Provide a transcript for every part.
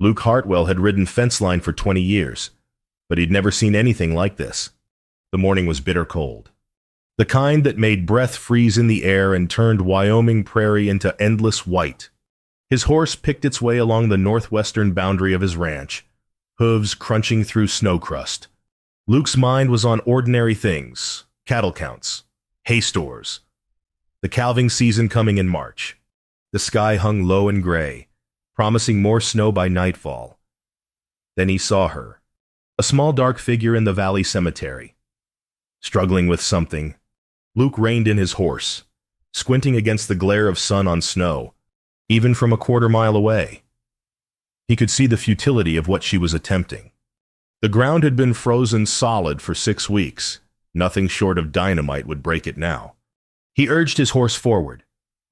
Luke Hartwell had ridden fence line for 20 years, but he'd never seen anything like this. The morning was bitter cold. The kind that made breath freeze in the air and turned Wyoming prairie into endless white. His horse picked its way along the northwestern boundary of his ranch, hooves crunching through snow crust. Luke's mind was on ordinary things, cattle counts, hay stores, the calving season coming in March. The sky hung low and gray, promising more snow by nightfall. Then he saw her, a small dark figure in the valley cemetery. Struggling with something, Luke reined in his horse, squinting against the glare of sun on snow, even from a quarter-mile away. He could see the futility of what she was attempting. The ground had been frozen solid for 6 weeks. Nothing short of dynamite would break it now. He urged his horse forward,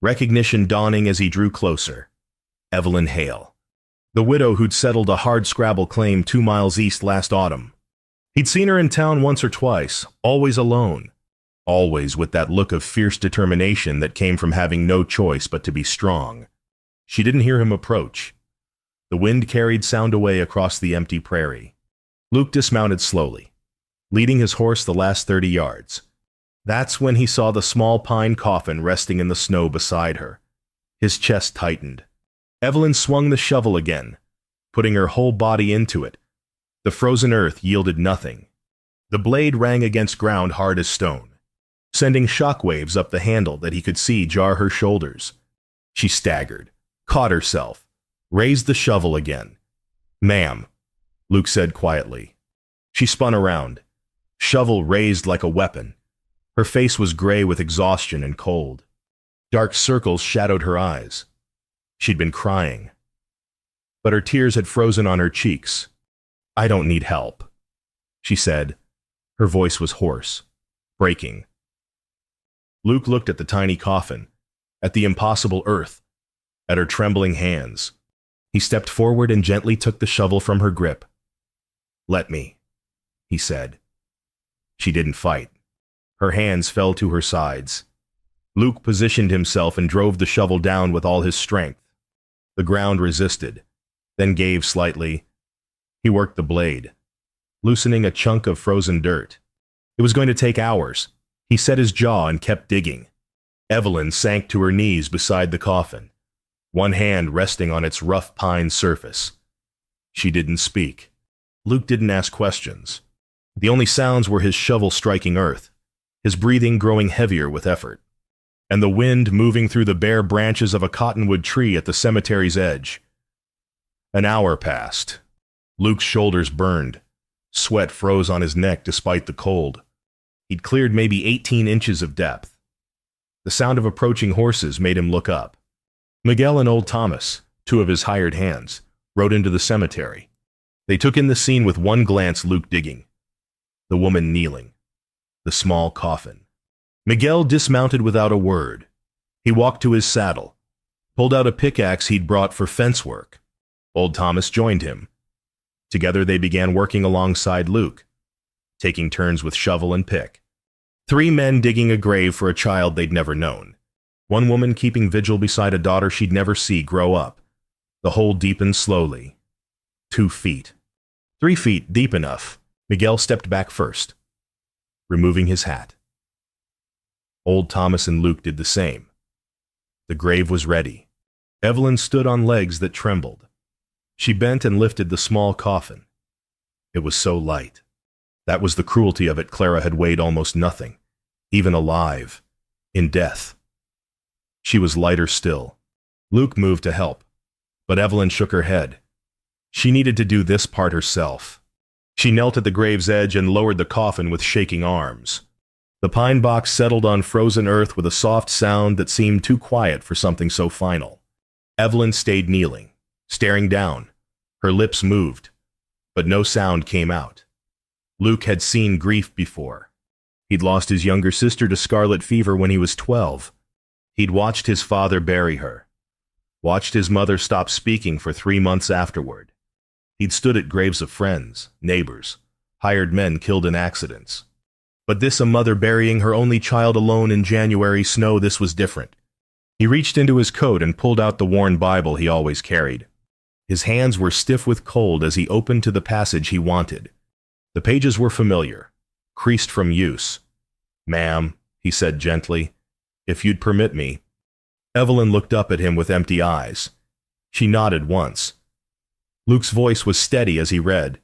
recognition dawning as he drew closer. Evelyn Hale, the widow who'd settled a hard-scrabble claim 2 miles east last autumn. He'd seen her in town once or twice, always alone, always with that look of fierce determination that came from having no choice but to be strong. She didn't hear him approach. The wind carried sound away across the empty prairie. Luke dismounted slowly, leading his horse the last 30 yards. That's when he saw the small pine coffin resting in the snow beside her. His chest tightened. Evelyn swung the shovel again, putting her whole body into it. The frozen earth yielded nothing. The blade rang against ground hard as stone, sending shockwaves up the handle that he could see jar her shoulders. She staggered, caught herself, raised the shovel again. "Ma'am," Luke said quietly. She spun around, shovel raised like a weapon. Her face was gray with exhaustion and cold. Dark circles shadowed her eyes. She'd been crying, but her tears had frozen on her cheeks. "I don't need help," she said. Her voice was hoarse, breaking. Luke looked at the tiny coffin, at the impossible earth, at her trembling hands. He stepped forward and gently took the shovel from her grip. "Let me," he said. She didn't fight. Her hands fell to her sides. Luke positioned himself and drove the shovel down with all his strength. The ground resisted, then gave slightly. He worked the blade, loosening a chunk of frozen dirt. It was going to take hours. He set his jaw and kept digging. Evelyn sank to her knees beside the coffin, one hand resting on its rough pine surface. She didn't speak. Luke didn't ask questions. The only sounds were his shovel striking earth, his breathing growing heavier with effort, and the wind moving through the bare branches of a cottonwood tree at the cemetery's edge. An hour passed. Luke's shoulders burned. Sweat froze on his neck despite the cold. He'd cleared maybe 18 inches of depth. The sound of approaching horses made him look up. Miguel and old Thomas, 2 of his hired hands, rode into the cemetery. They took in the scene with one glance, Luke digging, the woman kneeling, the small coffin. Miguel dismounted without a word. He walked to his saddle, pulled out a pickaxe he'd brought for fence work. Old Thomas joined him. Together they began working alongside Luke, taking turns with shovel and pick. 3 men digging a grave for a child they'd never known. One woman keeping vigil beside a daughter she'd never see grow up. The hole deepened slowly. 2 feet. 3 feet deep enough. Miguel stepped back first, removing his hat. Old Thomas and Luke did the same. The grave was ready. Evelyn stood on legs that trembled. She bent and lifted the small coffin. It was so light. That was the cruelty of it. Clara had weighed almost nothing, even alive, in death. She was lighter still. Luke moved to help, but Evelyn shook her head. She needed to do this part herself. She knelt at the grave's edge and lowered the coffin with shaking arms. The pine box settled on frozen earth with a soft sound that seemed too quiet for something so final. Evelyn stayed kneeling, staring down. Her lips moved, but no sound came out. Luke had seen grief before. He'd lost his younger sister to scarlet fever when he was 12. He'd watched his father bury her, watched his mother stop speaking for 3 months afterward. He'd stood at graves of friends, neighbors, hired men killed in accidents. But this, a mother burying her only child alone in January snow, this was different. He reached into his coat and pulled out the worn Bible he always carried. His hands were stiff with cold as he opened to the passage he wanted. The pages were familiar, creased from use. "Ma'am," he said gently, "if you'd permit me." Evelyn looked up at him with empty eyes. She nodded once. Luke's voice was steady as he read.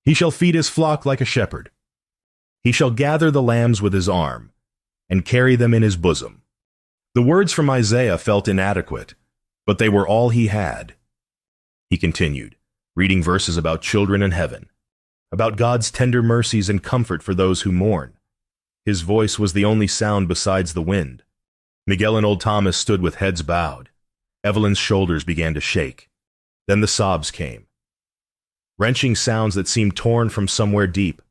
"He shall feed his flock like a shepherd. He shall gather the lambs with his arm, and carry them in his bosom." The words from Isaiah felt inadequate, but they were all he had. He continued, reading verses about children in heaven, about God's tender mercies and comfort for those who mourn. His voice was the only sound besides the wind. Miguel and old Thomas stood with heads bowed. Evelyn's shoulders began to shake. Then the sobs came. Wrenching sounds that seemed torn from somewhere deep.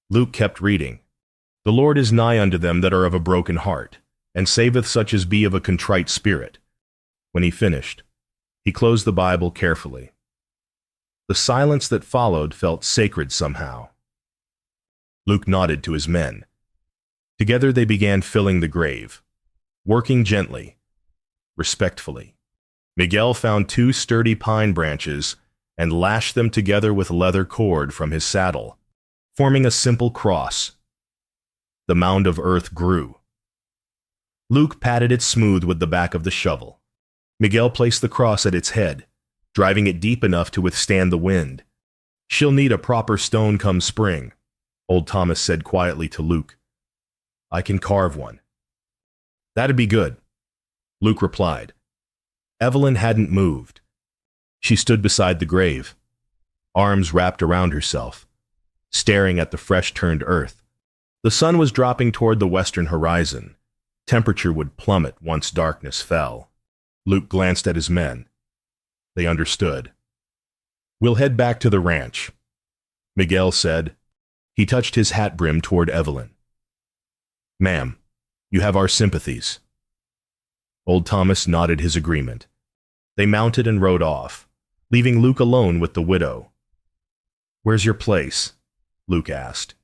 Luke kept reading. "The Lord is nigh unto them that are of a broken heart, and saveth such as be of a contrite spirit." When he finished, he closed the Bible carefully. The silence that followed felt sacred somehow. Luke nodded to his men. Together they began filling the grave, working gently, respectfully. Miguel found 2 sturdy pine branches and lashed them together with leather cord from his saddle, forming a simple cross. The mound of earth grew. Luke patted it smooth with the back of the shovel. Miguel placed the cross at its head, driving it deep enough to withstand the wind. "She'll need a proper stone come spring," old Thomas said quietly to Luke. "I can carve one." "That'd be good," Luke replied. Evelyn hadn't moved. She stood beside the grave, arms wrapped around herself, staring at the fresh-turned earth. The sun was dropping toward the western horizon. Temperature would plummet once darkness fell. Luke glanced at his men. They understood. "We'll head back to the ranch," Miguel said. He touched his hat brim toward Evelyn. "Ma'am, you have our sympathies." Old Thomas nodded his agreement. They mounted and rode off, leaving Luke alone with the widow. "Where's your place?" Luke asked.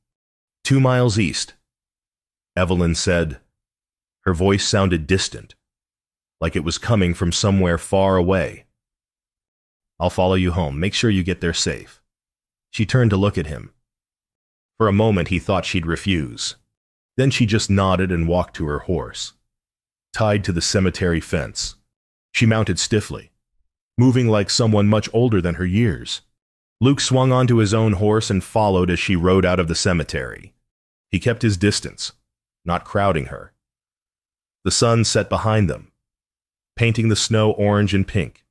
2 miles east," Evelyn said. Her voice sounded distant, like it was coming from somewhere far away. "I'll follow you home. Make sure you get there safe." She turned to look at him. For a moment he thought she'd refuse. Then she just nodded and walked to her horse, tied to the cemetery fence. She mounted stiffly, moving like someone much older than her years. Luke swung onto his own horse and followed as she rode out of the cemetery. He kept his distance, not crowding her. The sun set behind them, painting the snow orange and pink.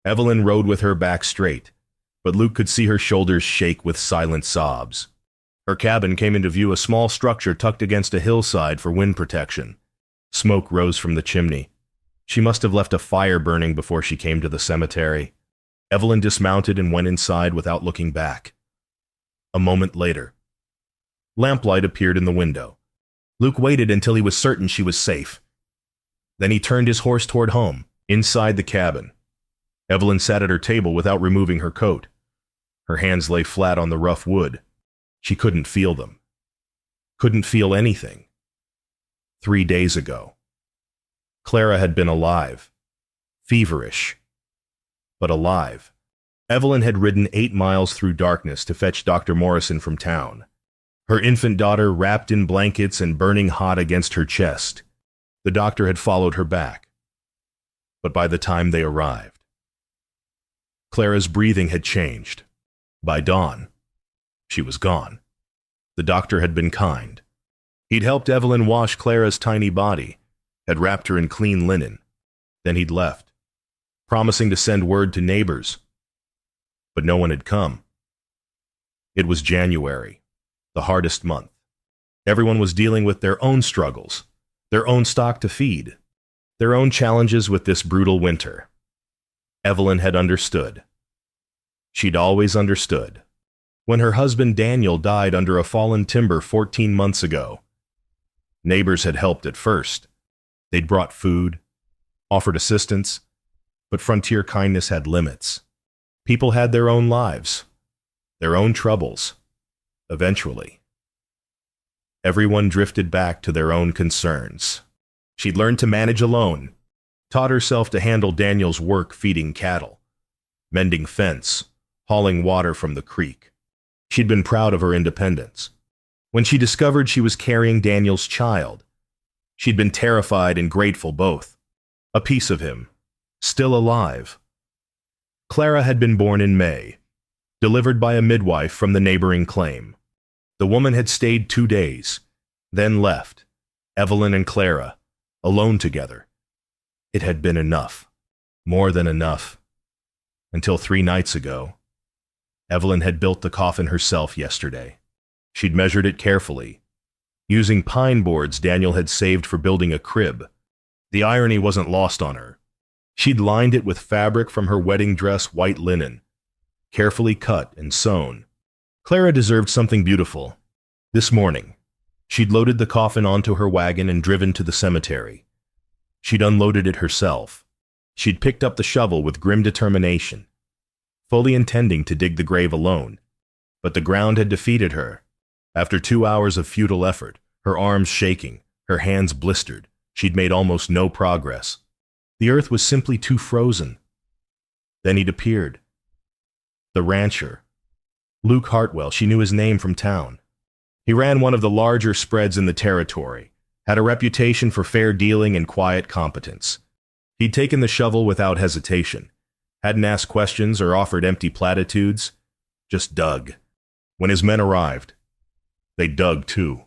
Evelyn rode with her back straight, but Luke could see her shoulders shake with silent sobs. Her cabin came into view, a small structure tucked against a hillside for wind protection. Smoke rose from the chimney. She must have left a fire burning before she came to the cemetery. Evelyn dismounted and went inside without looking back. A moment later, lamplight appeared in the window. Luke waited until he was certain she was safe. Then he turned his horse toward home, inside the cabin. Evelyn sat at her table without removing her coat. Her hands lay flat on the rough wood. She couldn't feel them. Couldn't feel anything. 3 days ago, Clara had been alive. Feverish, but alive. Evelyn had ridden 8 miles through darkness to fetch Dr. Morrison from town. Her infant daughter wrapped in blankets and burning hot against her chest. The doctor had followed her back. But by the time they arrived, Clara's breathing had changed. By dawn, she was gone. The doctor had been kind. He'd helped Evelyn wash Clara's tiny body, had wrapped her in clean linen. Then he'd left, promising to send word to neighbors. But no one had come. It was January, the hardest month. Everyone was dealing with their own struggles, their own stock to feed, their own challenges with this brutal winter. Evelyn had understood. She'd always understood. When her husband Daniel died under a fallen timber 14 months ago, neighbors had helped at first. They'd brought food, offered assistance, but frontier kindness had limits. People had their own lives, their own troubles. Eventually, everyone drifted back to their own concerns. She'd learned to manage alone, taught herself to handle Daniel's work feeding cattle, mending fence, hauling water from the creek. She'd been proud of her independence. When she discovered she was carrying Daniel's child, she'd been terrified and grateful both. A piece of him, still alive. Clara had been born in May, delivered by a midwife from the neighboring claim. The woman had stayed 2 days, then left, Evelyn and Clara, alone together. It had been enough, more than enough, until 3 nights ago. Evelyn had built the coffin herself yesterday. She'd measured it carefully, using pine boards Daniel had saved for building a crib. The irony wasn't lost on her. She'd lined it with fabric from her wedding dress white linen, carefully cut and sewn. Clara deserved something beautiful. This morning, she'd loaded the coffin onto her wagon and driven to the cemetery. She'd unloaded it herself. She'd picked up the shovel with grim determination, fully intending to dig the grave alone. But the ground had defeated her. After 2 hours of futile effort, her arms shaking, her hands blistered, she'd made almost no progress. The earth was simply too frozen. Then he'd appeared. The rancher. Luke Hartwell, she knew his name from town. He ran one of the larger spreads in the territory, had a reputation for fair dealing and quiet competence. He'd taken the shovel without hesitation, hadn't asked questions or offered empty platitudes, just dug. When his men arrived, they dug too.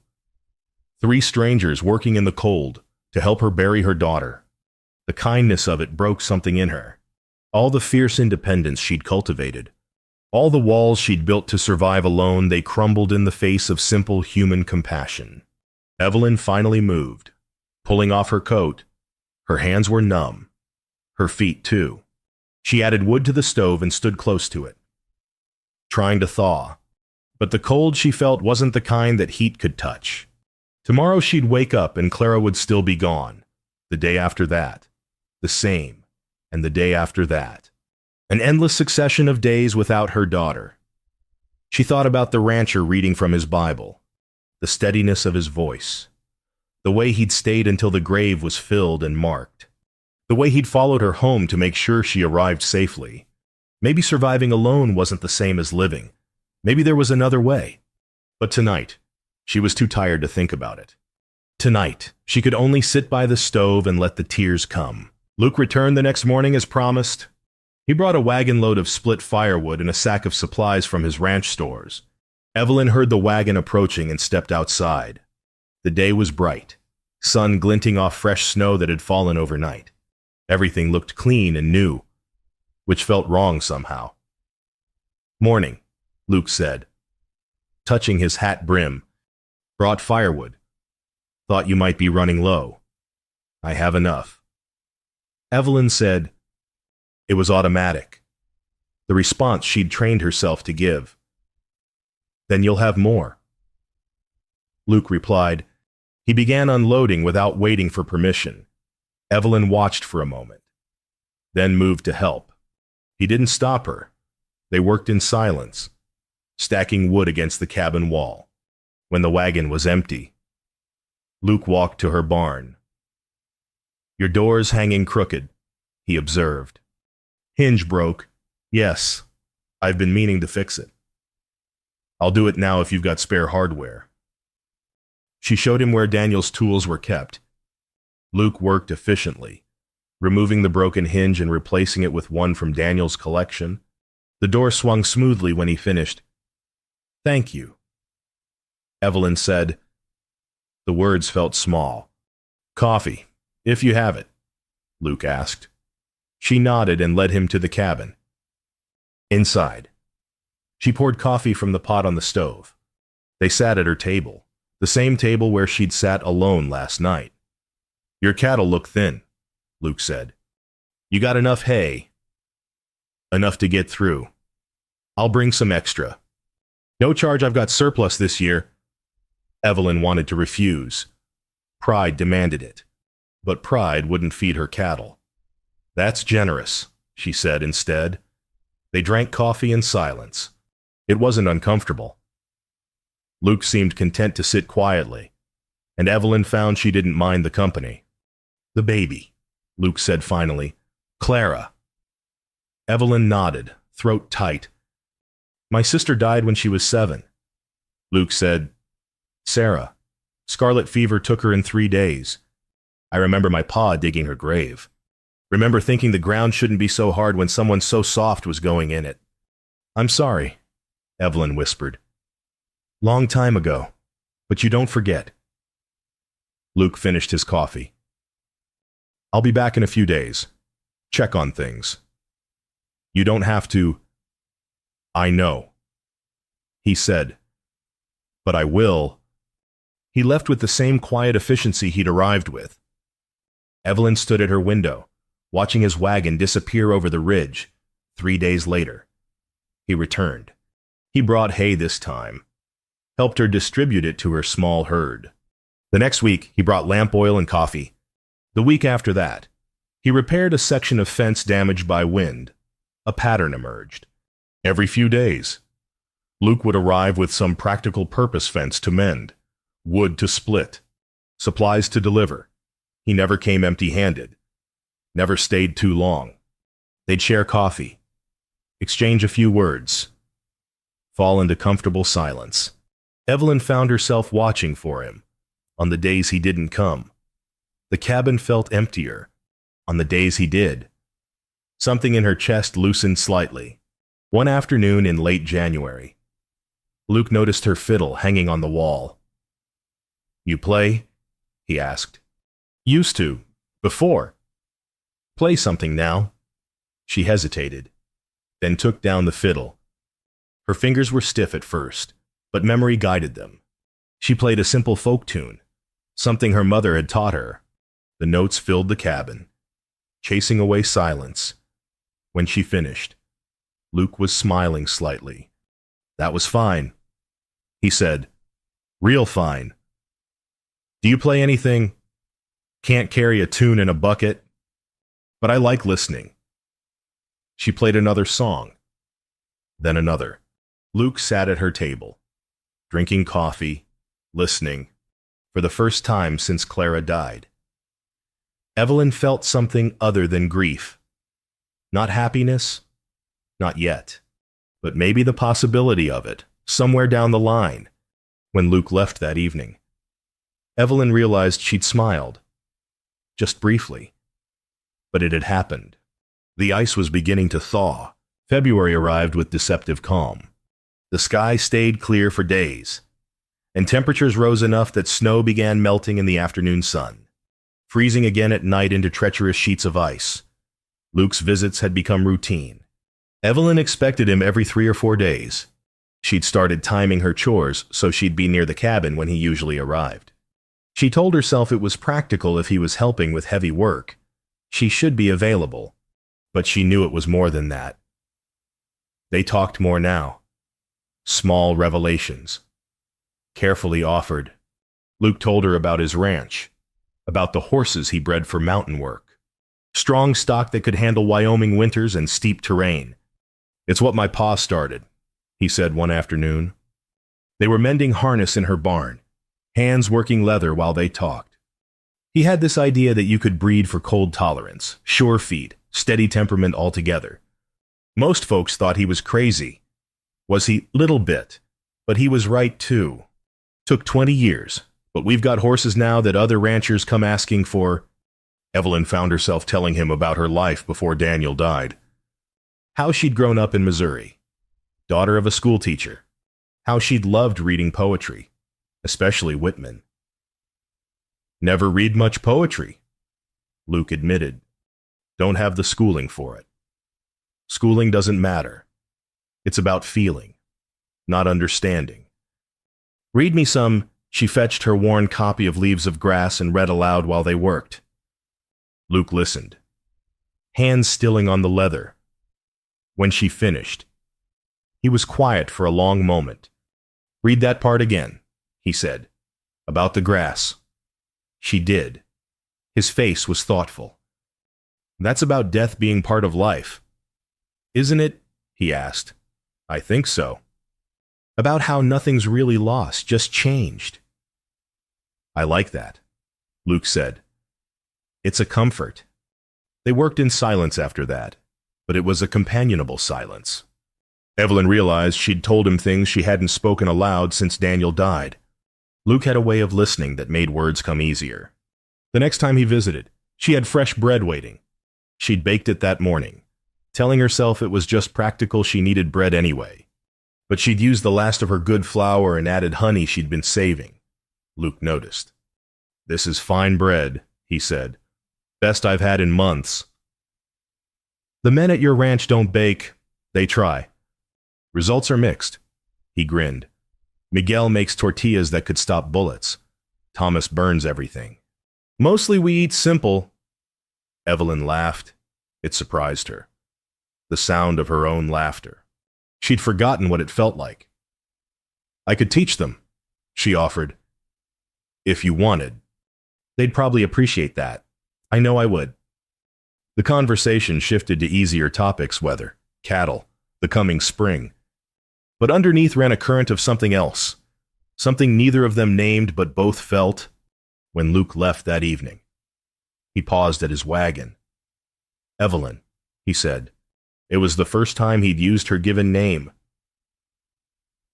3 strangers working in the cold to help her bury her daughter. The kindness of it broke something in her. All the fierce independence she'd cultivated, all the walls she'd built to survive alone, they crumbled in the face of simple human compassion. Evelyn finally moved, pulling off her coat. Her hands were numb, her feet too. She added wood to the stove and stood close to it, trying to thaw. But the cold she felt wasn't the kind that heat could touch. Tomorrow she'd wake up and Clara would still be gone. The day after that, the same, and the day after that. An endless succession of days without her daughter. She thought about the rancher reading from his Bible, the steadiness of his voice, the way he'd stayed until the grave was filled and marked, the way he'd followed her home to make sure she arrived safely. Maybe surviving alone wasn't the same as living. Maybe there was another way. But tonight, she was too tired to think about it. Tonight, she could only sit by the stove and let the tears come. Luke returned the next morning as promised. He brought a wagon load of split firewood and a sack of supplies from his ranch stores. Evelyn heard the wagon approaching and stepped outside. The day was bright, sun glinting off fresh snow that had fallen overnight. Everything looked clean and new, which felt wrong somehow. "Morning," Luke said, touching his hat brim. "Brought firewood. Thought you might be running low. I have enough." Evelyn said, it was automatic, the response she'd trained herself to give. "Then you'll have more." Luke replied. He began unloading without waiting for permission. Evelyn watched for a moment, then moved to help. He didn't stop her. They worked in silence, stacking wood against the cabin wall. When the wagon was empty, Luke walked to her barn. "Your door's hanging crooked," he observed. "Hinge broke. Yes, I've been meaning to fix it. I'll do it now if you've got spare hardware." She showed him where Daniel's tools were kept. Luke worked efficiently, removing the broken hinge and replacing it with one from Daniel's collection. The door swung smoothly when he finished. "Thank you," Evelyn said. The words felt small. "Coffee, if you have it," Luke asked. She nodded and led him to the cabin. Inside, she poured coffee from the pot on the stove. They sat at her table, the same table where she'd sat alone last night. "Your cattle look thin," Luke said. "You got enough hay?" "Enough to get through. I'll bring some extra." "No charge, I've got surplus this year." Evelyn wanted to refuse. Pride demanded it, but pride wouldn't feed her cattle. "That's generous," she said instead. They drank coffee in silence. It wasn't uncomfortable. Luke seemed content to sit quietly, and Evelyn found she didn't mind the company. The baby. Luke said finally. Clara. Evelyn nodded, throat tight. My sister died when she was 7. Luke said, Sarah. Scarlet fever took her in 3 days. I remember my pa digging her grave. Remember thinking the ground shouldn't be so hard when someone so soft was going in it. I'm sorry, Evelyn whispered. Long time ago, but you don't forget. Luke finished his coffee. I'll be back in a few days. Check on things. You don't have to. I know, he said. But I will. He left with the same quiet efficiency he'd arrived with. Evelyn stood at her window, watching his wagon disappear over the ridge. 3 days later, he returned. He brought hay this time, helped her distribute it to her small herd. The next week, he brought lamp oil and coffee. The week after that, he repaired a section of fence damaged by wind. A pattern emerged. Every few days, Luke would arrive with some practical purpose fence to mend, wood to split, supplies to deliver. He never came empty-handed, never stayed too long. They'd share coffee, exchange a few words, fall into comfortable silence. Evelyn found herself watching for him on the days he didn't come. The cabin felt emptier on the days he did. Something in her chest loosened slightly. One afternoon in late January, Luke noticed her fiddle hanging on the wall. You play? He asked. Used to. Before. Play something now. She hesitated, then took down the fiddle. Her fingers were stiff at first, but memory guided them. She played a simple folk tune, something her mother had taught her. The notes filled the cabin, chasing away silence. When she finished, Luke was smiling slightly. That was fine, he said. Real fine. Do you play anything? Can't carry a tune in a bucket, but I like listening. She played another song, then another. Luke sat at her table, drinking coffee, listening, for the first time since Clara died. Evelyn felt something other than grief. Not happiness, not yet, but maybe the possibility of it, somewhere down the line, when Luke left that evening. Evelyn realized she'd smiled, just briefly, but it had happened. The ice was beginning to thaw. February arrived with deceptive calm. The sky stayed clear for days, and temperatures rose enough that snow began melting in the afternoon sun, freezing again at night into treacherous sheets of ice. Luke's visits had become routine. Evelyn expected him every 3 or 4 days. She'd started timing her chores so she'd be near the cabin when he usually arrived. She told herself it was practical if he was helping with heavy work. She should be available, but she knew it was more than that. They talked more now. Small revelations, carefully offered. Luke told her about his ranch, about the horses he bred for mountain work. Strong stock that could handle Wyoming winters and steep terrain. It's what my pa started, he said one afternoon. They were mending harness in her barn, hands working leather while they talked. He had this idea that you could breed for cold tolerance, sure feet, steady temperament altogether. Most folks thought he was crazy. Was he? Little bit. But he was right too. Took 20 years, but we've got horses now that other ranchers come asking for. Evelyn found herself telling him about her life before Daniel died. How she'd grown up in Missouri, daughter of a schoolteacher. How she'd loved reading poetry, especially Whitman. Never read much poetry, Luke admitted. Don't have the schooling for it. Schooling doesn't matter. It's about feeling, not understanding. Read me some. She fetched her worn copy of Leaves of Grass and read aloud while they worked. Luke listened, hands stilling on the leather. When she finished, he was quiet for a long moment. Read that part again, he said, about the grass. She did. His face was thoughtful. That's about death being part of life. Isn't it? He asked. I think so. About how nothing's really lost, just changed. I like that, Luke said. It's a comfort. They worked in silence after that, but it was a companionable silence. Evelyn realized she'd told him things she hadn't spoken aloud since Daniel died. Luke had a way of listening that made words come easier. The next time he visited, she had fresh bread waiting. She'd baked it that morning, telling herself it was just practical, she needed bread anyway. But she'd used the last of her good flour and added honey she'd been saving. Luke noticed. "This is fine bread," he said. "Best I've had in months." "The men at your ranch don't bake. They try. Results are mixed." He grinned. "Miguel makes tortillas that could stop bullets. Thomas burns everything. Mostly we eat simple." Evelyn laughed. It surprised her. The sound of her own laughter. She'd forgotten what it felt like. "I could teach them," she offered. "If you wanted. They'd probably appreciate that. I know I would." The conversation shifted to easier topics: weather, cattle, the coming spring. But underneath ran a current of something else, something neither of them named but both felt when Luke left that evening. He paused at his wagon. "Evelyn," he said. It was the first time he'd used her given name.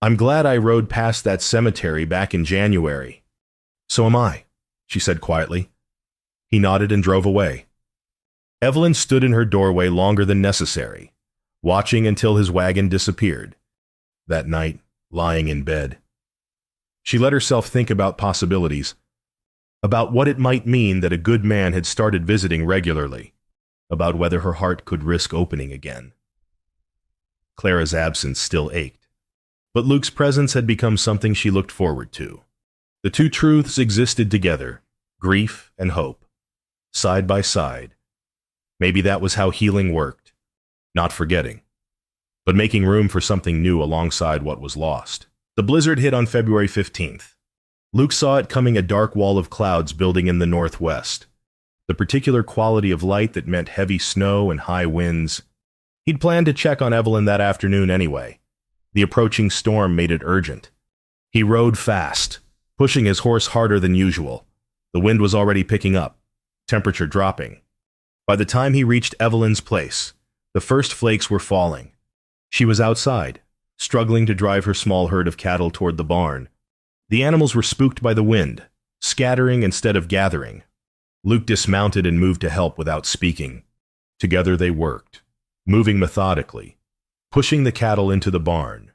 "I'm glad I rode past that cemetery back in January." "So am I," she said quietly. He nodded and drove away. Evelyn stood in her doorway longer than necessary, watching until his wagon disappeared. That night, lying in bed, she let herself think about possibilities, about what it might mean that a good man had started visiting regularly, about whether her heart could risk opening again. Clara's absence still ached, but Luke's presence had become something she looked forward to. The two truths existed together, grief and hope, side by side. Maybe that was how healing worked, not forgetting, but making room for something new alongside what was lost. The blizzard hit on February 15th. Luke saw it coming, a dark wall of clouds building in the northwest. The particular quality of light that meant heavy snow and high winds. He'd planned to check on Evelyn that afternoon anyway. The approaching storm made it urgent. He rode fast, pushing his horse harder than usual. The wind was already picking up, temperature dropping. By the time he reached Evelyn's place, the first flakes were falling. She was outside, struggling to drive her small herd of cattle toward the barn. The animals were spooked by the wind, scattering instead of gathering. Luke dismounted and moved to help without speaking. Together they worked, moving methodically, pushing the cattle into the barn.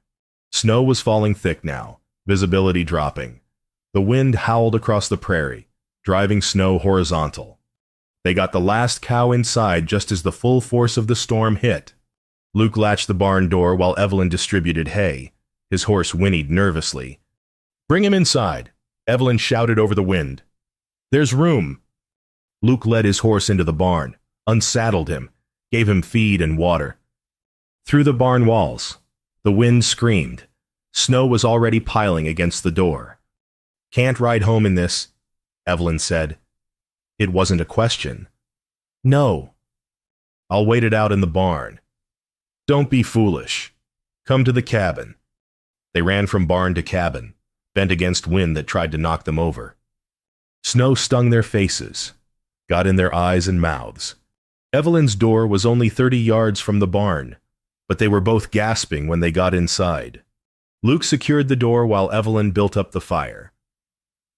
Snow was falling thick now, visibility dropping. The wind howled across the prairie, driving snow horizontal. They got the last cow inside just as the full force of the storm hit. Luke latched the barn door while Evelyn distributed hay. His horse whinnied nervously. "Bring him inside," Evelyn shouted over the wind. "There's room." Luke led his horse into the barn, unsaddled him, gave him feed and water. Through the barn walls, the wind screamed. Snow was already piling against the door. "Can't ride home in this," Evelyn said. It wasn't a question. "No." "I'll wait it out in the barn." "Don't be foolish. Come to the cabin." They ran from barn to cabin, bent against wind that tried to knock them over. Snow stung their faces, got in their eyes and mouths. Evelyn's door was only 30 yards from the barn, but they were both gasping when they got inside. Luke secured the door while Evelyn built up the fire.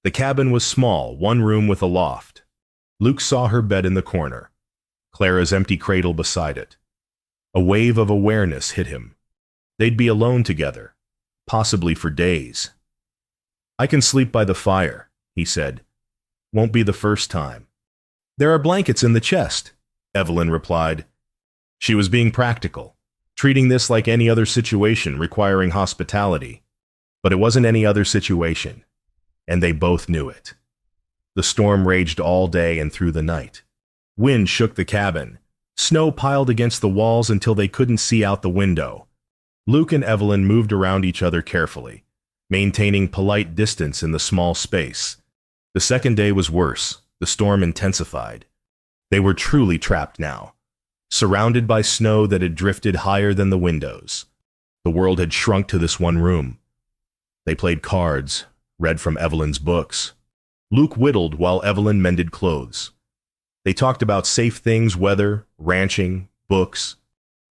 The cabin was small, one room with a loft. Luke saw her bed in the corner, Clara's empty cradle beside it. A wave of awareness hit him. They'd be alone together, possibly for days. "I can sleep by the fire," he said. "Won't be the first time." "There are blankets in the chest," Evelyn replied. She was being practical, treating this like any other situation requiring hospitality. But it wasn't any other situation, and they both knew it. The storm raged all day and through the night. Wind shook the cabin. Snow piled against the walls until they couldn't see out the window. Luke and Evelyn moved around each other carefully, maintaining polite distance in the small space. The second day was worse. The storm intensified. They were truly trapped now, surrounded by snow that had drifted higher than the windows. The world had shrunk to this one room. They played cards, read from Evelyn's books. Luke whittled while Evelyn mended clothes. They talked about safe things, weather, ranching, books.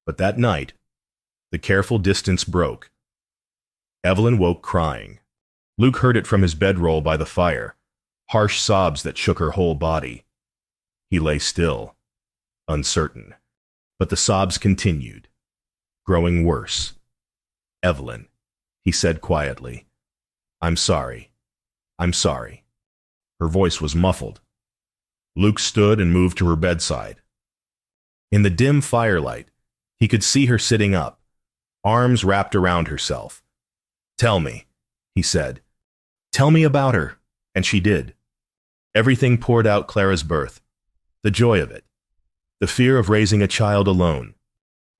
But that night, the careful distance broke. Evelyn woke crying. Luke heard it from his bedroll by the fire, harsh sobs that shook her whole body. He lay still, uncertain. But the sobs continued, growing worse. "Evelyn," he said quietly, "I'm sorry. I'm sorry." Her voice was muffled. Luke stood and moved to her bedside. In the dim firelight, he could see her sitting up, arms wrapped around herself. "Tell me," he said. "Tell me about her." And she did. Everything poured out: Clara's birth, the joy of it, the fear of raising a child alone,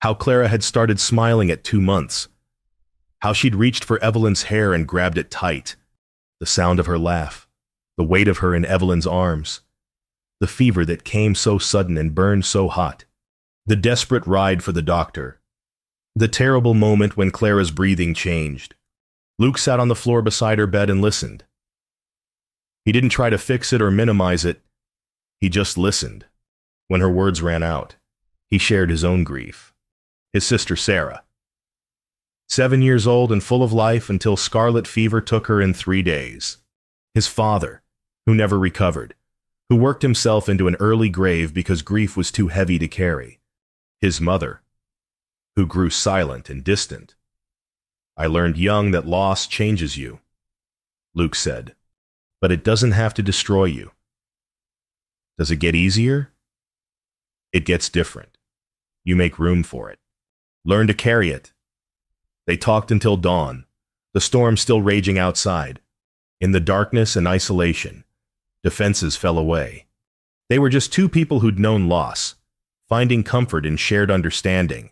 how Clara had started smiling at 2 months, how she'd reached for Evelyn's hair and grabbed it tight, the sound of her laugh, the weight of her in Evelyn's arms, the fever that came so sudden and burned so hot, the desperate ride for the doctor, the terrible moment when Clara's breathing changed. Luke sat on the floor beside her bed and listened. He didn't try to fix it or minimize it. He just listened. When her words ran out, he shared his own grief. His sister Sarah, 7 years old and full of life until scarlet fever took her in 3 days. His father, who never recovered, who worked himself into an early grave because grief was too heavy to carry. His mother, who grew silent and distant. "I learned young that loss changes you," Luke said, "but it doesn't have to destroy you." Does it get easier? It gets different. You make room for it. Learn to carry it. They talked until dawn, the storm still raging outside. In the darkness and isolation, defenses fell away. They were just two people who'd known loss, finding comfort in shared understanding.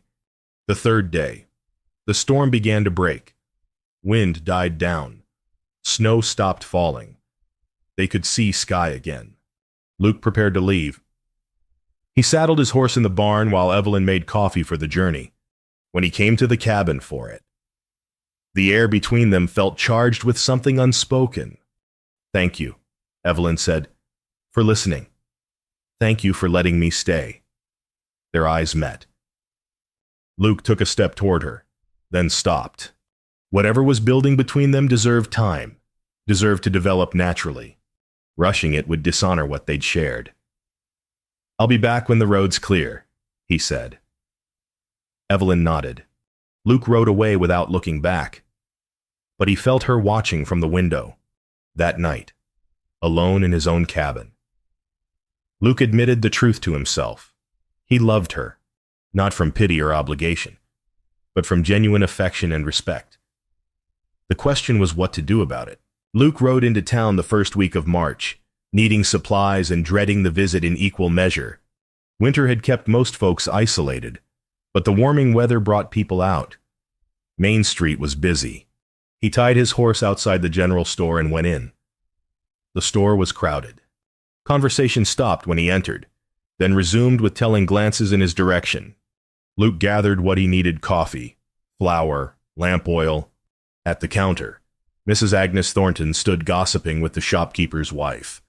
The third day, the storm began to break. Wind died down. Snow stopped falling. They could see sky again. Luke prepared to leave. He saddled his horse in the barn while Evelyn made coffee for the journey. When he came to the cabin for it, the air between them felt charged with something unspoken. "Thank you," Evelyn said, "for listening. Thank you for letting me stay." Their eyes met. Luke took a step toward her, then stopped. Whatever was building between them deserved time, deserved to develop naturally. Rushing it would dishonor what they'd shared. "I'll be back when the road's clear," he said. Evelyn nodded. Luke rode away without looking back. But he felt her watching from the window. That night, alone in his own cabin. Luke admitted the truth to himself. He loved her, not from pity or obligation, but from genuine affection and respect. The question was what to do about it. Luke rode into town the first week of March, needing supplies and dreading the visit in equal measure. Winter had kept most folks isolated, but the warming weather brought people out. Main Street was busy. He tied his horse outside the general store and went in. The store was crowded. Conversation stopped when he entered, then resumed with telling glances in his direction. Luke gathered what he needed: coffee, flour, lamp oil. At the counter, Mrs. Agnes Thornton stood gossiping with the shopkeeper's wife.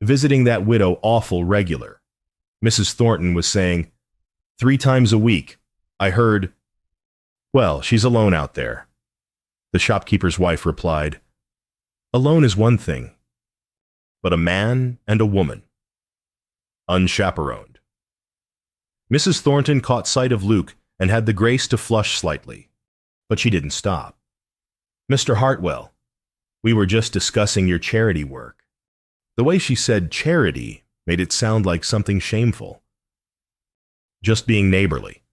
Visiting that widow awful regular. Mrs. Thornton was saying, 3 times a week, I heard, "Well, she's alone out there." The shopkeeper's wife replied, "Alone is one thing, but a man and a woman. Unchaperoned." Mrs. Thornton caught sight of Luke and had the grace to flush slightly, but she didn't stop. "Mr. Hartwell, we were just discussing your charity work." The way she said charity made it sound like something shameful. "Just being neighborly,"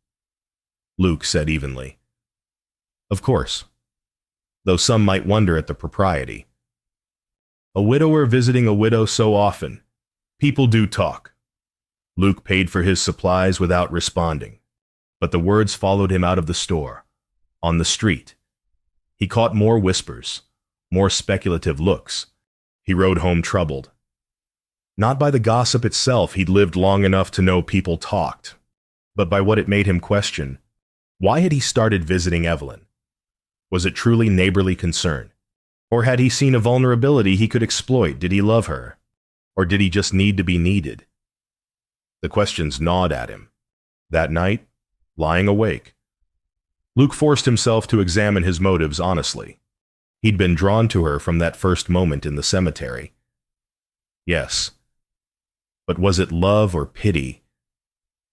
Luke said evenly. "Of course, though some might wonder at the propriety. A widower visiting a widow so often. People do talk." Luke paid for his supplies without responding, but the words followed him out of the store, on the street. He caught more whispers, more speculative looks. He rode home troubled. Not by the gossip itself, he'd lived long enough to know people talked, but by what it made him question. Why had he started visiting Evelyn? Was it truly neighborly concern? Or had he seen a vulnerability he could exploit? Did he love her? Or did he just need to be needed? The questions gnawed at him. That night, lying awake, Luke forced himself to examine his motives honestly. He'd been drawn to her from that first moment in the cemetery. Yes. But was it love or pity?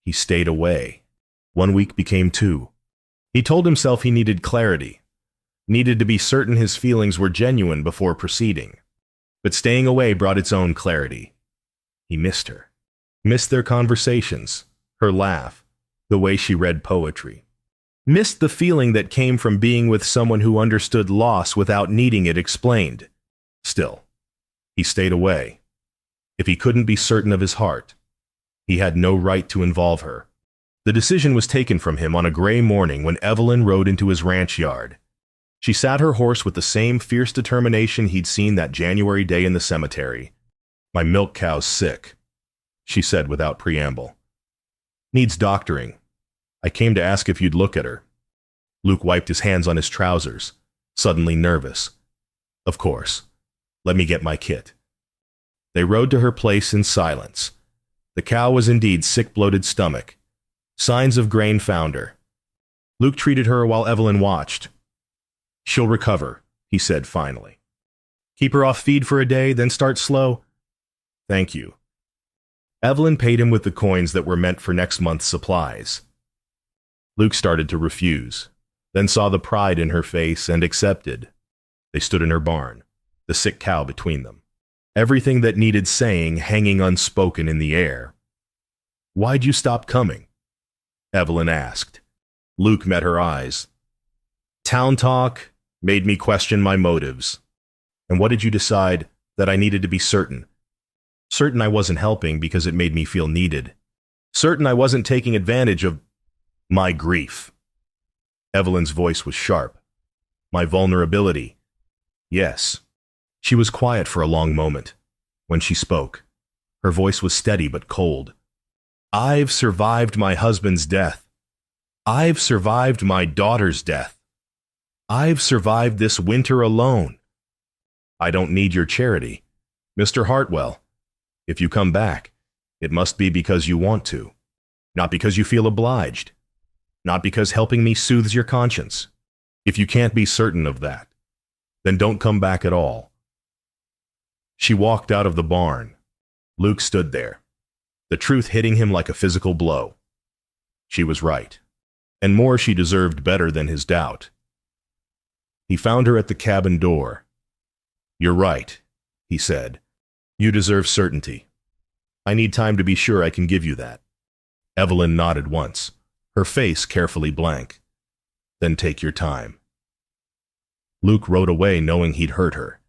He stayed away. 1 week became 2. He told himself he needed clarity, needed to be certain his feelings were genuine before proceeding. But staying away brought its own clarity. He missed her. Missed their conversations, her laugh, the way she read poetry. Missed the feeling that came from being with someone who understood loss without needing it explained. Still, he stayed away. If he couldn't be certain of his heart, he had no right to involve her. The decision was taken from him on a gray morning when Evelyn rode into his ranch yard. She sat her horse with the same fierce determination he'd seen that January day in the cemetery. "My milk cow's sick," she said without preamble. "Needs doctoring. I came to ask if you'd look at her." Luke wiped his hands on his trousers, suddenly nervous. "Of course. Let me get my kit." They rode to her place in silence. The cow was indeed sick, bloated stomach. Signs of grain found her. Luke treated her while Evelyn watched. "She'll recover," he said finally. "Keep her off feed for a day, then start slow." "Thank you." Evelyn paid him with the coins that were meant for next month's supplies. Luke started to refuse, then saw the pride in her face and accepted. They stood in her barn, the sick cow between them. Everything that needed saying hanging unspoken in the air. "Why'd you stop coming?" Evelyn asked. Luke met her eyes. "Town talk made me question my motives." "And what did you decide?" "That I needed to be certain. Certain I wasn't helping because it made me feel needed. Certain I wasn't taking advantage of my grief." Evelyn's voice was sharp. "My vulnerability." "Yes." She was quiet for a long moment. When she spoke, her voice was steady but cold. "I've survived my husband's death. I've survived my daughter's death. I've survived this winter alone. I don't need your charity. Mr. Hartwell, if you come back, it must be because you want to, not because you feel obliged, not because helping me soothes your conscience. If you can't be certain of that, then don't come back at all." She walked out of the barn. Luke stood there, the truth hitting him like a physical blow. She was right, and more, she deserved better than his doubt. He found her at the cabin door. "You're right," he said. "You deserve certainty. I need time to be sure I can give you that." Evelyn nodded once, her face carefully blank. "Then take your time." Luke rode away knowing he'd hurt her,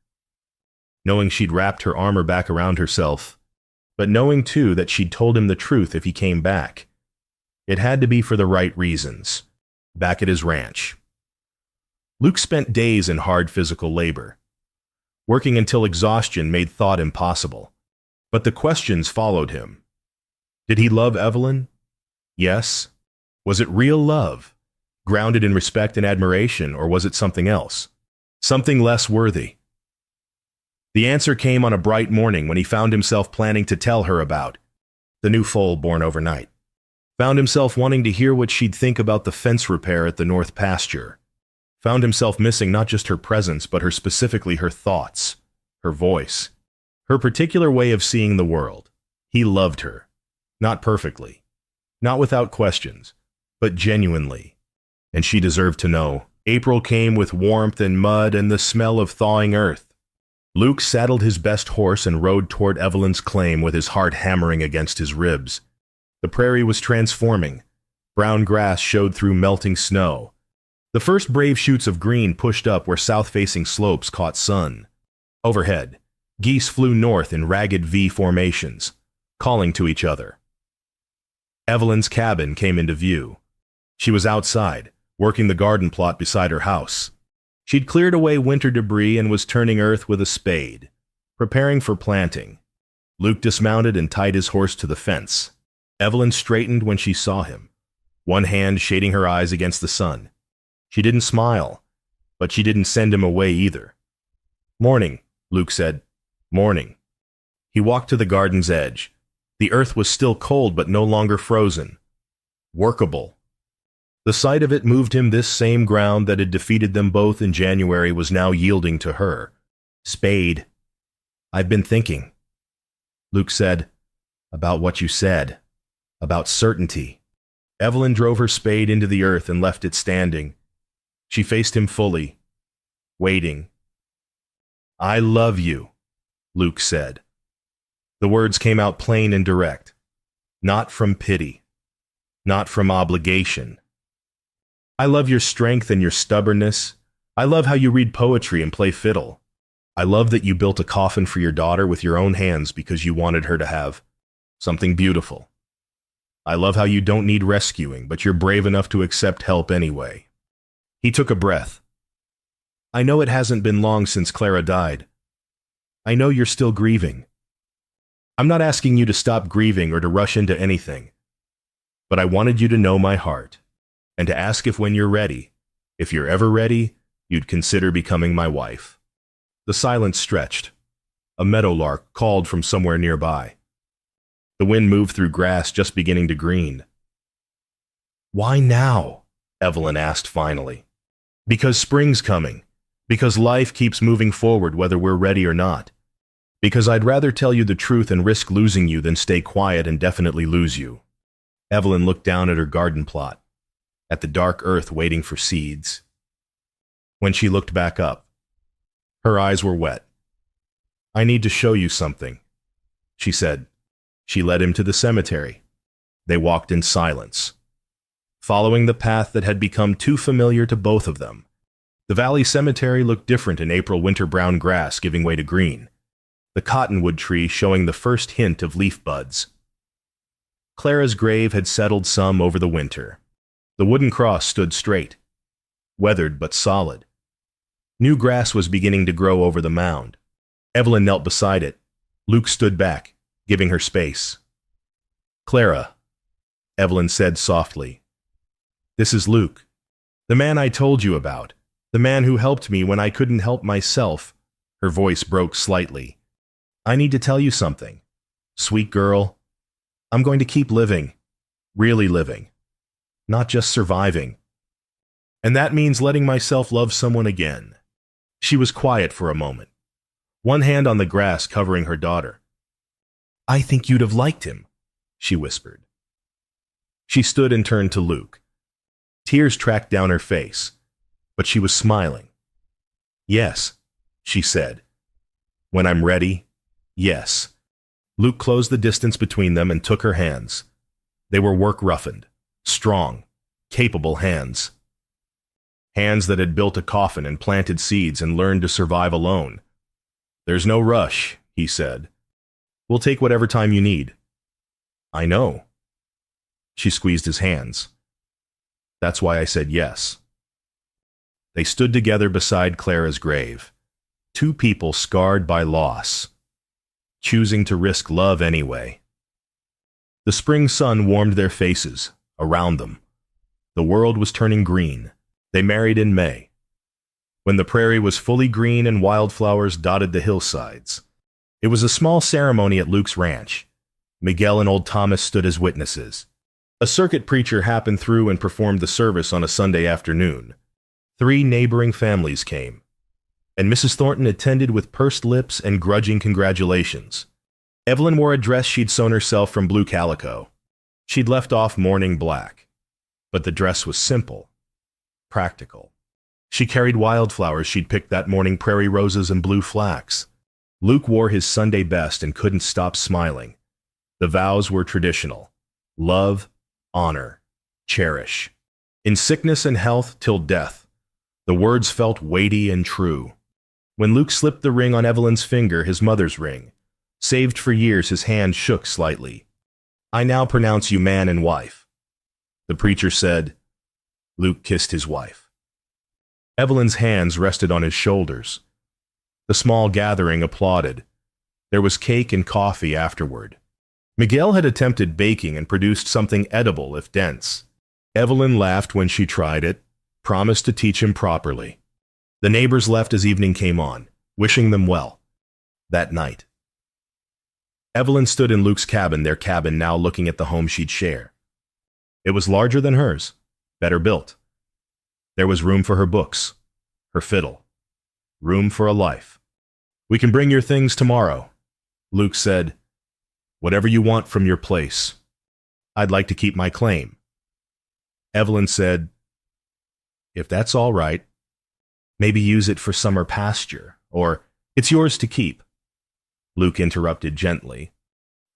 knowing she'd wrapped her armor back around herself, but knowing too that she'd told him the truth if he came back. It had to be for the right reasons. Back at his ranch, Luke spent days in hard physical labor, working until exhaustion made thought impossible. But the questions followed him. Did he love Evelyn? Yes. Was it real love, grounded in respect and admiration, or was it something else? Something less worthy? The answer came on a bright morning when he found himself planning to tell her about the new foal born overnight. Found himself wanting to hear what she'd think about the fence repair at the north pasture. Found himself missing not just her presence, but specifically her thoughts, her voice, her particular way of seeing the world. He loved her. Not perfectly, not without questions, but genuinely. And she deserved to know. April came with warmth and mud and the smell of thawing earth. Luke saddled his best horse and rode toward Evelyn's claim with his heart hammering against his ribs. The prairie was transforming. Brown grass showed through melting snow. The first brave shoots of green pushed up where south-facing slopes caught sun. Overhead, geese flew north in ragged V formations, calling to each other. Evelyn's cabin came into view. She was outside, working the garden plot beside her house. She'd cleared away winter debris and was turning earth with a spade, preparing for planting. Luke dismounted and tied his horse to the fence. Evelyn straightened when she saw him, one hand shading her eyes against the sun. She didn't smile, but she didn't send him away either. "Morning," Luke said. "Morning." He walked to the garden's edge, The earth was still cold but no longer frozen. Workable. The sight of it moved him. This same ground that had defeated them both in January was now yielding to her. Spade. I've been thinking. Luke said, about what you said. About certainty. Evelyn drove her spade into the earth and left it standing. She faced him fully, waiting. I love you, Luke said. The words came out plain and direct, not from pity, not from obligation. I love your strength and your stubbornness. I love how you read poetry and play fiddle. I love that you built a coffin for your daughter with your own hands because you wanted her to have something beautiful. I love how you don't need rescuing, but you're brave enough to accept help anyway. He took a breath. I know it hasn't been long since Clara died. I know you're still grieving. I'm not asking you to stop grieving or to rush into anything, but I wanted you to know my heart and to ask if when you're ready, if you're ever ready, you'd consider becoming my wife. The silence stretched. A meadowlark called from somewhere nearby. The wind moved through grass just beginning to green. Why now? Evelyn asked finally. Because spring's coming. Because life keeps moving forward whether we're ready or not. Because I'd rather tell you the truth and risk losing you than stay quiet and definitely lose you. Evelyn looked down at her garden plot, at the dark earth waiting for seeds. When she looked back up, her eyes were wet. I need to show you something, she said. She led him to the cemetery. They walked in silence, following the path that had become too familiar to both of them. The valley cemetery looked different in April winter-brown grass giving way to green, the cottonwood tree showing the first hint of leaf buds. Clara's grave had settled some over the winter. The wooden cross stood straight, weathered but solid. New grass was beginning to grow over the mound. Evelyn knelt beside it. Luke stood back, giving her space. Clara, Evelyn said softly. This is Luke, the man I told you about, the man who helped me when I couldn't help myself. Her voice broke slightly. I need to tell you something. Sweet girl, I'm going to keep living, really living, not just surviving. And that means letting myself love someone again. She was quiet for a moment, one hand on the grass covering her daughter. I think you'd have liked him, she whispered. She stood and turned to Luke. Tears tracked down her face, but she was smiling. Yes, she said. When I'm ready, yes. Luke closed the distance between them and took her hands. They were work-roughened, strong, capable hands. Hands that had built a coffin and planted seeds and learned to survive alone. There's no rush, he said. We'll take whatever time you need. I know. She squeezed his hands. That's why I said yes. They stood together beside Clara's grave. Two people scarred by loss, choosing to risk love anyway. The spring sun warmed their faces, around them. The world was turning green. They married in May, when the prairie was fully green and wildflowers dotted the hillsides. It was a small ceremony at Luke's ranch. Miguel and old Thomas stood as witnesses. A circuit preacher happened through and performed the service on a Sunday afternoon. 3 neighboring families came, and Mrs. Thornton attended with pursed lips and grudging congratulations. Evelyn wore a dress she'd sewn herself from blue calico. She'd left off mourning black, but the dress was simple, practical. She carried wildflowers she'd picked that morning, prairie roses and blue flax. Luke wore his Sunday best and couldn't stop smiling. The vows were traditional. Love, honor, cherish. In sickness and health till death. The words felt weighty and true. When Luke slipped the ring on Evelyn's finger, his mother's ring, saved for years, his hand shook slightly. I now pronounce you man and wife. The preacher said. Luke kissed his wife. Evelyn's hands rested on his shoulders. The small gathering applauded. There was cake and coffee afterward. Miguel had attempted baking and produced something edible if dense. Evelyn laughed when she tried it, promised to teach him properly. The neighbors left as evening came on, wishing them well. That night, Evelyn stood in Luke's cabin, their cabin now, looking at the home she'd share. It was larger than hers, better built. There was room for her books, her fiddle, room for a life. "We can bring your things tomorrow," Luke said. "Whatever you want from your place. I'd like to keep my claim." Evelyn said, "If that's all right, maybe use it for summer pasture, or it's yours to keep." Luke interrupted gently.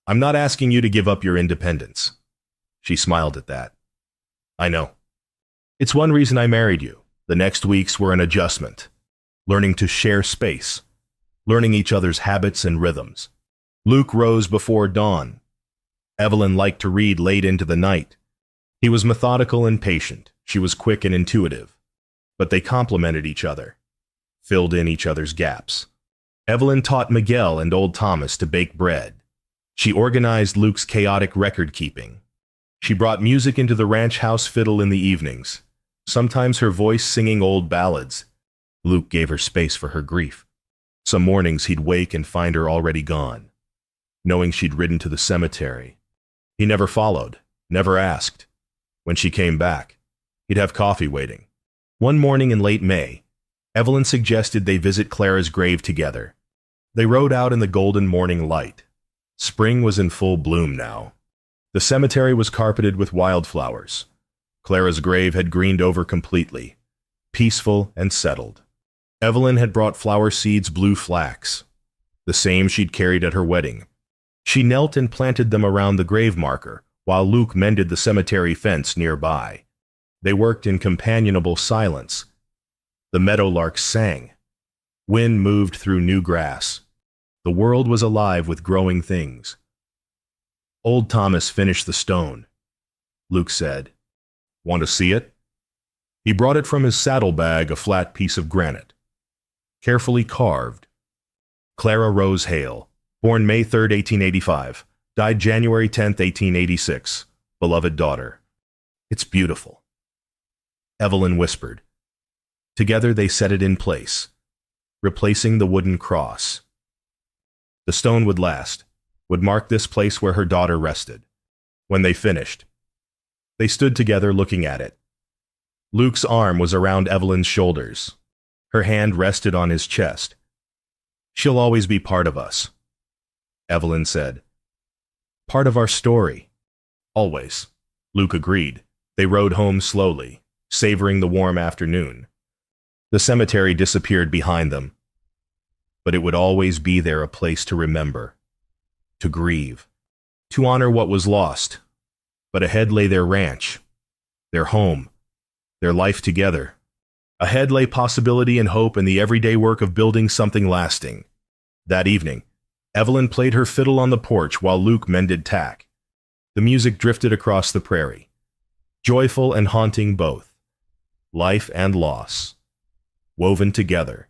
"I'm not asking you to give up your independence." She smiled at that. "I know. It's one reason I married you. The next weeks were an adjustment, learning to share space, learning each other's habits and rhythms." Luke rose before dawn. Evelyn liked to read late into the night. He was methodical and patient. She was quick and intuitive. But they complemented each other, filled in each other's gaps. Evelyn taught Miguel and old Thomas to bake bread. She organized Luke's chaotic record-keeping. She brought music into the ranch house fiddle in the evenings, sometimes her voice singing old ballads. Luke gave her space for her grief. Some mornings he'd wake and find her already gone, knowing she'd ridden to the cemetery. He never followed, never asked. When she came back, he'd have coffee waiting. One morning in late May, Evelyn suggested they visit Clara's grave together. They rode out in the golden morning light. Spring was in full bloom now. The cemetery was carpeted with wildflowers. Clara's grave had greened over completely, peaceful and settled. Evelyn had brought flower seeds, blue flax, the same she'd carried at her wedding. She knelt and planted them around the grave marker, while Luke mended the cemetery fence nearby. They worked in companionable silence. The meadowlarks sang. Wind moved through new grass. The world was alive with growing things. Old Thomas finished the stone. Luke said, "Want to see it?" He brought it from his saddlebag, a flat piece of granite, carefully carved. Clara Rose Hale, born May 3, 1885, died January 10, 1886, beloved daughter. "It's beautiful," Evelyn whispered. Together they set it in place, replacing the wooden cross. The stone would last, would mark this place where her daughter rested. When they finished, they stood together looking at it. Luke's arm was around Evelyn's shoulders. Her hand rested on his chest. "She'll always be part of us," Evelyn said. "Part of our story." "Always," Luke agreed. They rode home slowly, savoring the warm afternoon. The cemetery disappeared behind them, but it would always be there, a place to remember, to grieve, to honor what was lost. But ahead lay their ranch, their home, their life together. Ahead lay possibility and hope and the everyday work of building something lasting. That evening, Evelyn played her fiddle on the porch while Luke mended tack. The music drifted across the prairie, joyful and haunting both. Life and loss, woven together.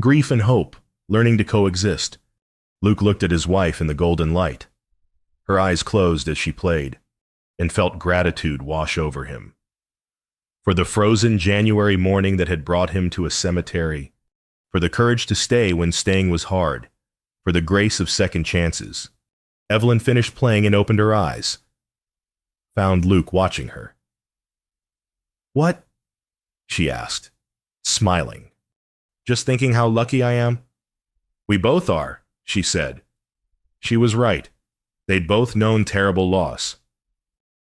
Grief and hope, learning to coexist. Luke looked at his wife in the golden light. Her eyes closed as she played, and felt gratitude wash over him. For the frozen January morning that had brought him to a cemetery, for the courage to stay when staying was hard, for the grace of second chances. Evelyn finished playing and opened her eyes, found Luke watching her. "What?" she asked, smiling. "Just thinking how lucky I am." "We both are," she said. She was right. They'd both known terrible loss.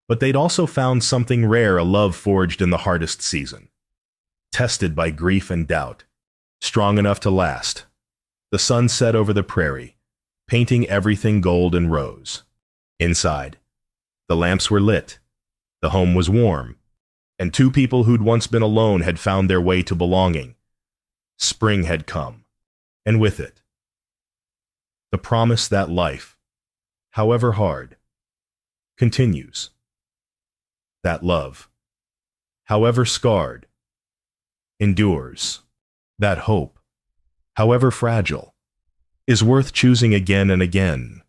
But they'd also found something rare, a love forged in the hardest season, tested by grief and doubt, strong enough to last. The sun set over the prairie, painting everything gold and rose. Inside, the lamps were lit, the home was warm, and two people who'd once been alone had found their way to belonging. Spring had come, and with it, the promise that life, however hard, continues. That love, however scarred, endures. That hope, however fragile, is worth choosing again and again.